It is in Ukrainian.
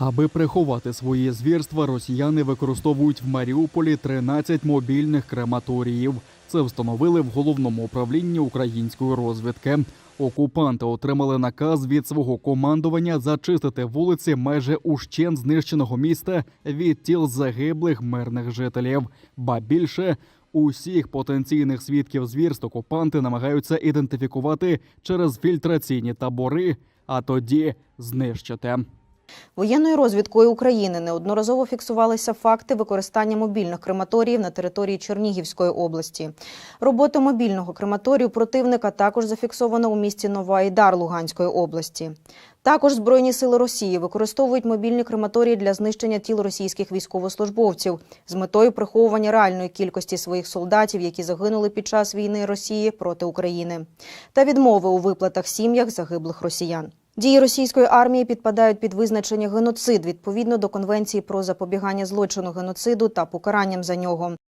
Аби приховати свої звірства, росіяни використовують в Маріуполі 13 мобільних крематоріїв. Це встановили в Головному управлінні української розвідки. Окупанти отримали наказ від свого командування зачистити вулиці майже ущен знищеного міста від тіл загиблих мирних жителів. Ба більше, усіх потенційних свідків звірств окупанти намагаються ідентифікувати через фільтраційні табори, а тоді знищити. Воєнною розвідкою України неодноразово фіксувалися факти використання мобільних крематоріїв на території Чернігівської області. Роботу мобільного крематорію противника також зафіксовано у місті Новоайдар Луганської області. Також Збройні сили Росії використовують мобільні крематорії для знищення тіл російських військовослужбовців з метою приховування реальної кількості своїх солдатів, які загинули під час війни Росії проти України, та відмови у виплатах сім'ях загиблих росіян. Дії російської армії підпадають під визначення геноцид відповідно до Конвенції про запобігання злочину геноциду та покаранням за нього.